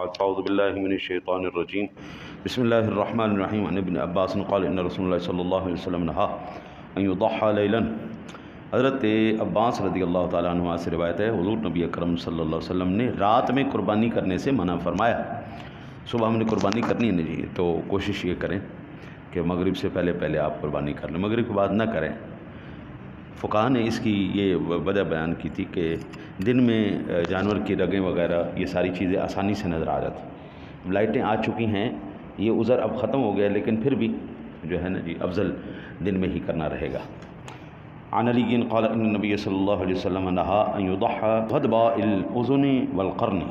بعد فاعوذ باللہ من الشیطان الرجیم بسم اللہ الرحمن الرحیم عن ابن عباس قال ان رسول اللہ صلی اللہ علیہ وسلم نہا ان یضحى لیلا۔ حضرت عباس رضی اللہ تعالیٰ عنہ سے روایت ہے حضور نبی اکرم صلی اللہ علیہ وسلم نے رات میں قربانی کرنے سے منع فرمایا۔ صبح ہم نے قربانی کرنی ہے جی، تو کوشش یہ کریں کہ مغرب سے پہلے آپ قربانی کر لیں، مغرب کے بعد نہ کریں۔ فقہاء نے اس کی یہ وجہ بیان کی تھی کہ دن میں جانور کی رگیں وغیرہ یہ ساری چیزیں آسانی سے نظر آ جاتی، لائٹیں آ چکی ہیں، یہ عذر اب ختم ہو گیا، لیکن پھر بھی جو ہے نا جی افضل دن میں ہی کرنا رہے گا۔ عن علی قال ان النبی صلی اللہ علیہ وسلم نہا ان یضحى غدباء الاذن والقرن۔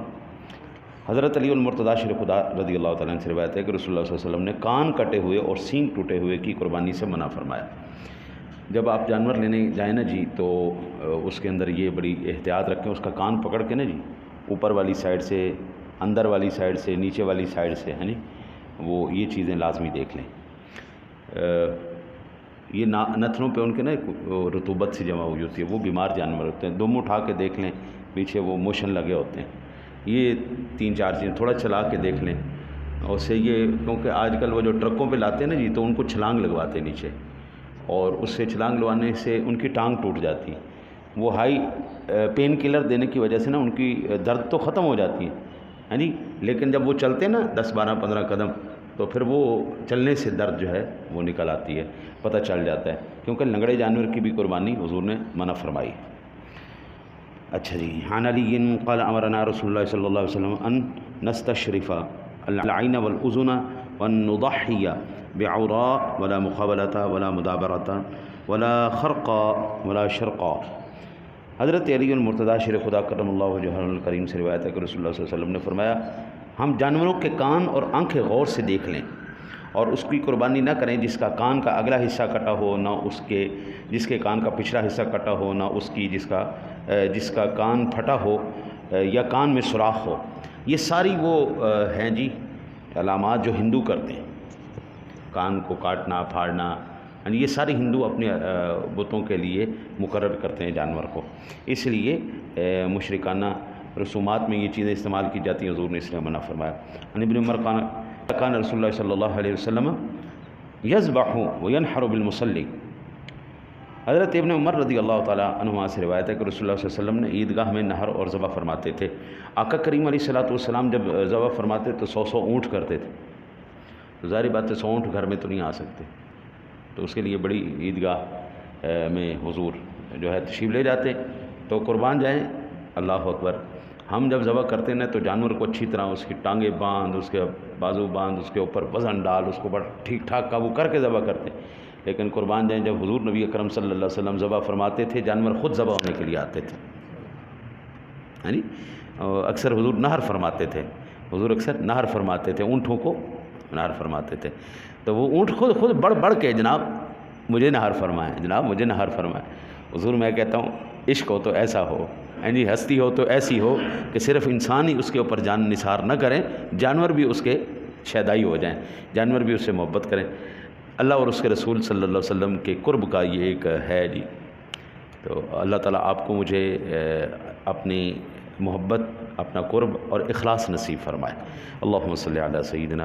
حضرت علی المرتضیٰ شیر خدا رضی اللہ تعالیٰ عنہ سے روایت ہے کہ رسول اللہ صلی اللہ علیہ وسلم نے کان کٹے ہوئے اور سینگ ٹوٹے ہوئے کی قربانی سے منع فرمایا۔ جب آپ جانور لینے جائیں نا جی تو اس کے اندر یہ بڑی احتیاط رکھیں، اس کا کان پکڑ کے نا جی اوپر والی سائڈ سے، اندر والی سائڈ سے، نیچے والی سائڈ سے ہے نا وہ یہ چیزیں لازمی دیکھ لیں۔ یہ نتنوں پہ ان کے نا رطوبت سے جمع ہوئی ہوتی ہے، وہ بیمار جانور ہوتے ہیں، دم اٹھا کے دیکھ لیں، پیچھے وہ موشن لگے ہوتے ہیں، یہ 3-4 چیزیں تھوڑا چلا کے دیکھ لیں۔ اور سے یہ کیونکہ آج کل وہ جو ٹرکوں پہ لاتے ہیں نا جی تو ان کو چھلانگ لگواتے ہیں نیچے، اور اس سے چھلانگ لگوانے سے ان کی ٹانگ ٹوٹ جاتی ہے۔ وہ ہائی پین کلر دینے کی وجہ سے نا ان کی درد تو ختم ہو جاتی ہے جی، لیکن جب وہ چلتے ہیں نا 10-12-15 قدم تو پھر وہ چلنے سے درد جو ہے وہ نکل آتی ہے، پتہ چل جاتا ہے، کیونکہ لنگڑے جانور کی بھی قربانی حضور نے منع فرمائی۔ اچھا جی، عن علی قال امرنا رسول اللہ صلی اللہ علیہ وسلم ان نستشرف العین والاذن ونضحی بعوراء ولا مقابلة ولا مدابرة ولا خرقا ولا شرقا۔ حضرت علی المرتضیٰ شیر خدا کرم اللہ وجہہ الکریم سے روایت ہے کہ رسول اللہ صلی اللہ علیہ وسلم نے فرمایا ہم جانوروں کے کان اور آنکھیں غور سے دیکھ لیں اور اس کی قربانی نہ کریں جس کا کان کا اگلا حصہ کٹا ہو، نہ اس کے جس کے کان کا پچھلا حصہ کٹا ہو، نہ اس کی جس کا کان پھٹا ہو یا کان میں سوراخ ہو۔ یہ ساری وہ ہیں جی علامات جو ہندو کرتے ہیں، کان کو کاٹنا پھاڑنا، یعنی یہ سارے ہندو اپنے بتوں کے لیے مقرر کرتے ہیں جانور کو، اس لیے مشرکانہ رسومات میں یہ چیزیں استعمال کی جاتی ہیں، حضور نے اس لیے منع فرمایا۔ عن ابن عمر کان رسول اللہ صلی اللہ علیہ وسلم یذبح وینحر بالمصلی۔ حضرت ابن عمر رضی اللہ تعالیٰ عنہ سے روایت ہے کہ رسول اللہ صلی اللہ علیہ وسلم نے عیدگاہ میں نہر اور ذبح فرماتے تھے۔ آقا کریم علیہ الصلوۃ والسلام جب ذبح فرماتے تو 100 اونٹ کرتے تھے، تو ظاہر بات ہے 100 اونٹ گھر میں تو نہیں آ سکتے، تو اس کے لیے بڑی عیدگاہ میں حضور جو ہے تشریف لے جاتے، تو قربان جائیں، اللہ اکبر۔ ہم جب ذبح کرتے ہیں تو جانور کو اچھی طرح اس کی ٹانگیں باندھ، اس کے بازو باندھ، اس کے اوپر وزن ڈال، اس کو بڑا ٹھیک ٹھاک قابو کر کے ذبح کرتے ہیں، لیکن قربان جائیں جب حضور نبی اکرم صلی اللہ علیہ وسلم ذبح فرماتے تھے جانور خود ذبح ہونے کے لیے آتے تھے، یعنی اکثر حضور نہر فرماتے تھے، حضور اکثر نہر فرماتے تھے، اونٹوں کو نہر فرماتے تھے، تو وہ اونٹ خود بڑھ کے جناب مجھے نہر فرمائیں، جناب مجھے نہر فرمائیں۔ حضور میں کہتا ہوں عشق ہو تو ایسا ہو، یعنی ہستی ہو تو ایسی ہو کہ صرف انسان ہی اس کے اوپر جان نثار نہ کریں، جانور بھی اس کے شیدائی ہو جائیں، جانور بھی اس سے محبت کریں۔ اللہ اور اس کے رسول صلی اللہ علیہ وسلم کے قرب کا یہ ایک ہے جی، تو اللہ تعالیٰ آپ کو مجھے اپنی محبت، اپنا قرب اور اخلاص نصیب فرمائے۔ اللہم صلی علی سیدنا